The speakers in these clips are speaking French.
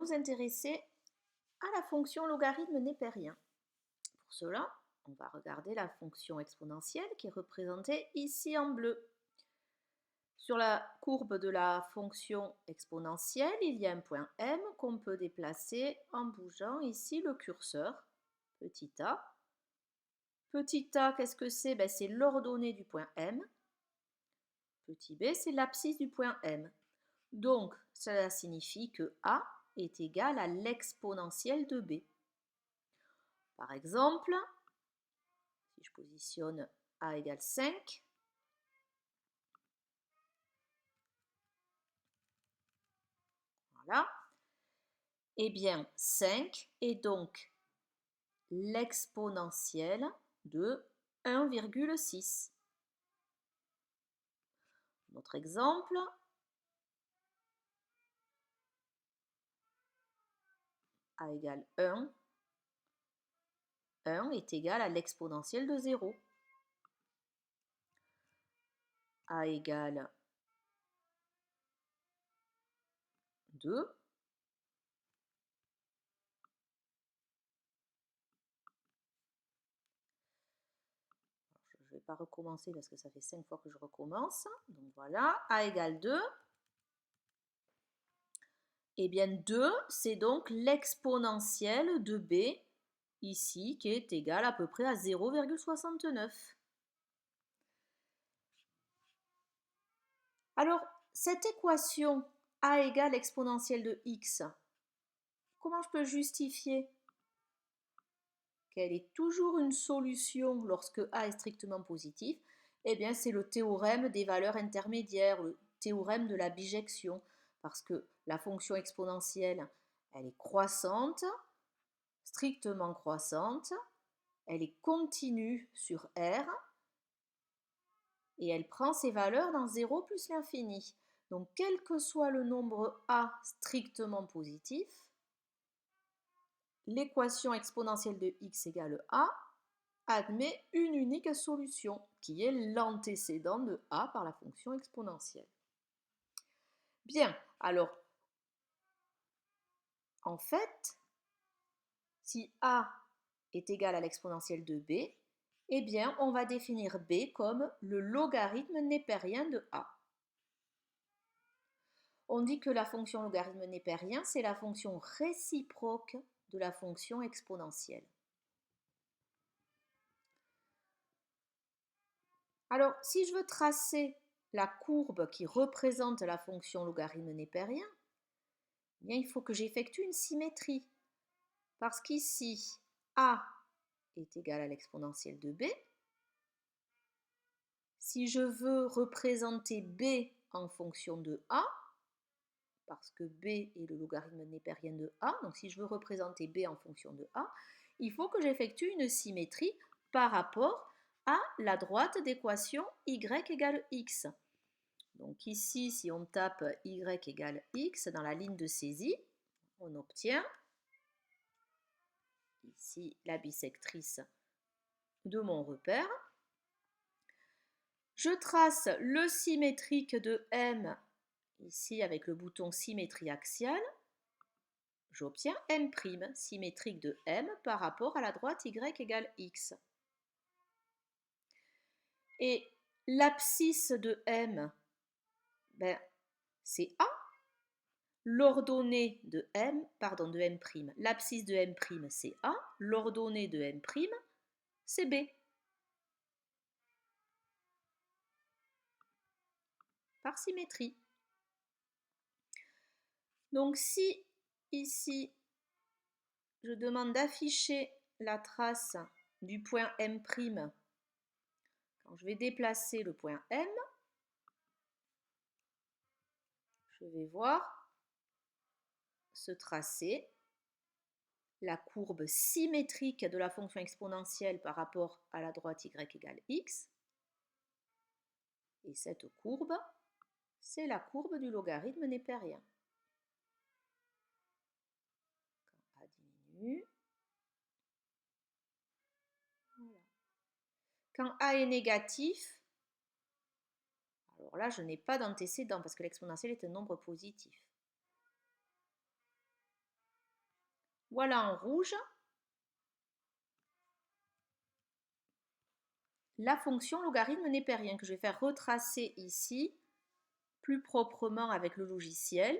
nous intéresser à la fonction logarithme népérien. Pour cela, on va regarder la fonction exponentielle qui est représentée ici en bleu. Sur la courbe de la fonction exponentielle, il y a un point M qu'on peut déplacer en bougeant ici le curseur, petit a. Petit a, qu'est-ce que c'est? C'est l'ordonnée du point M. Petit b, c'est l'abscisse du point M. Donc, cela signifie que a est égal à l'exponentielle de b. Par exemple, si je positionne a égale 5, voilà, eh bien 5 est donc l'exponentielle de 1,6. Notre exemple, a égale 1, 1 est égal à l'exponentielle de 0. A égale 2. Je ne vais pas recommencer parce que ça fait 5 fois que je recommence. Donc voilà, a égale 2. Eh bien 2, c'est donc l'exponentielle de b, ici, qui est égale à peu près à 0,69. Alors, cette équation a égale exponentielle de x, comment je peux justifier qu'elle est toujours une solution lorsque a est strictement positif? Eh bien, c'est le théorème des valeurs intermédiaires, le théorème de la bijection, parce que la fonction exponentielle, elle est croissante, strictement croissante, elle est continue sur R, et elle prend ses valeurs dans 0 plus l'infini. Donc, quel que soit le nombre a strictement positif, l'équation exponentielle de x égale a admet une unique solution, qui est l'antécédent de a par la fonction exponentielle. Bien, alors, en fait, si a est égal à l'exponentielle de b, eh bien, on va définir b comme le logarithme népérien de a. On dit que la fonction logarithme népérien, c'est la fonction réciproque de la fonction exponentielle. Alors, si je veux tracer la courbe qui représente la fonction logarithme népérien, eh bien, il faut que j'effectue une symétrie. Parce qu'ici, a est égal à l'exponentielle de b. Si je veux représenter b en fonction de a, parce que b est le logarithme népérien de a, donc si je veux représenter b en fonction de a, il faut que j'effectue une symétrie par rapport à la droite d'équation y égale x. Donc ici, si on tape y égale x dans la ligne de saisie, on obtient ici la bisectrice de mon repère. Je trace le symétrique de M ici avec le bouton symétrie axiale. J'obtiens M', symétrique de M par rapport à la droite y égale x. Et l'abscisse de M, c'est A. L'ordonnée de M, de M', l'abscisse de M', c'est A. L'ordonnée de M', c'est B. Par symétrie. Donc si ici, je demande d'afficher la trace du point M', quand je vais déplacer le point M, je vais voir se tracer la courbe symétrique de la fonction exponentielle par rapport à la droite y égale x. Et cette courbe, c'est la courbe du logarithme népérien. Quand a diminue, voilà. Quand a est négatif, alors là, je n'ai pas d'antécédent parce que l'exponentielle est un nombre positif. Voilà en rouge la fonction logarithme népérien que je vais faire retracer ici plus proprement avec le logiciel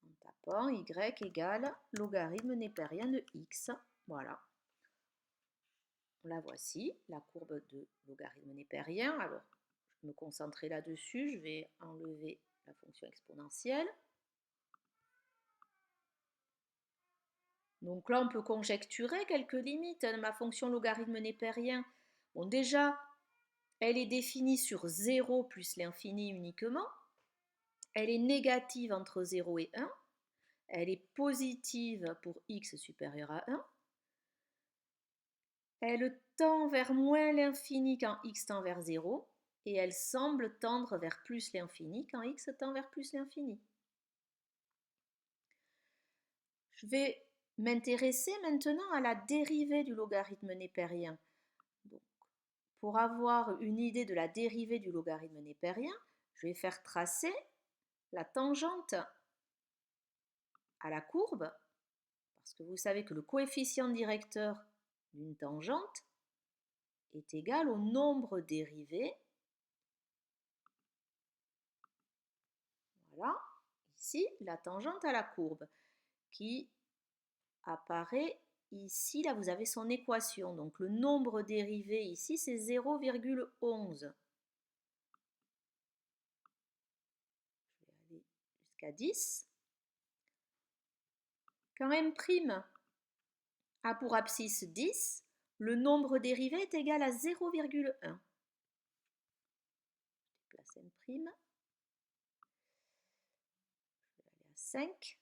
en tapant y égale logarithme népérien de x. Voilà. La voici, la courbe de logarithme népérien. Alors, je vais me concentrer là-dessus. Je vais enlever la fonction exponentielle. Donc là, on peut conjecturer quelques limites de ma fonction logarithme népérien. Bon, déjà, elle est définie sur 0 plus l'infini uniquement. Elle est négative entre 0 et 1. Elle est positive pour x supérieur à 1. Elle tend vers moins l'infini quand x tend vers 0. Et elle semble tendre vers plus l'infini quand x tend vers plus l'infini. Je vais m'intéresser maintenant à la dérivée du logarithme népérien. Donc, pour avoir une idée de la dérivée du logarithme népérien, je vais faire tracer la tangente à la courbe, parce que vous savez que le coefficient directeur d'une tangente est égal au nombre dérivé. Voilà, ici, la tangente à la courbe qui apparaît ici. Là, vous avez son équation. Donc, le nombre dérivé ici, c'est 0,11. Je vais aller jusqu'à 10. Quand m' a pour abscisse 10, le nombre dérivé est égal à 0,1. Je déplace m'. Je vais aller à 5.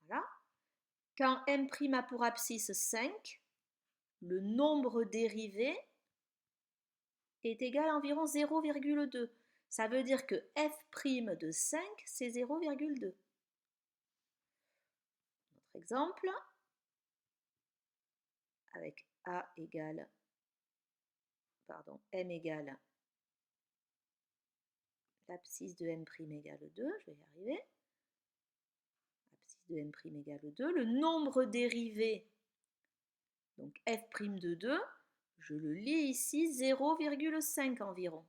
Voilà. Quand m' a pour abscisse 5, le nombre dérivé est égal à environ 0,2. Ça veut dire que f' de 5, c'est 0,2. Notre exemple, avec m égale l'abscisse de m' égale 2, je vais y arriver. Abscisse de m' égale 2. Le nombre dérivé, donc f' de 2, je le lis ici 0,5 environ.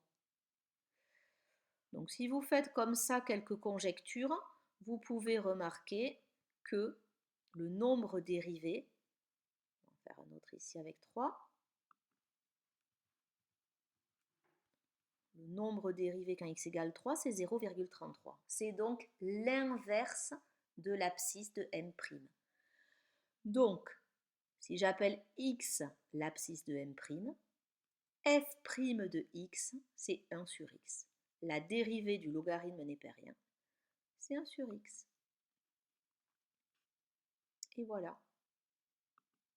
Donc si vous faites comme ça quelques conjectures, vous pouvez remarquer que le nombre dérivé, on va faire un autre ici avec 3, le nombre dérivé quand x égale 3, c'est 0,33. C'est donc l'inverse de l'abscisse de m'. Donc, si j'appelle x l'abscisse de m', f' de x, c'est 1 sur x. La dérivée du logarithme népérien, c'est 1 sur x. Et voilà.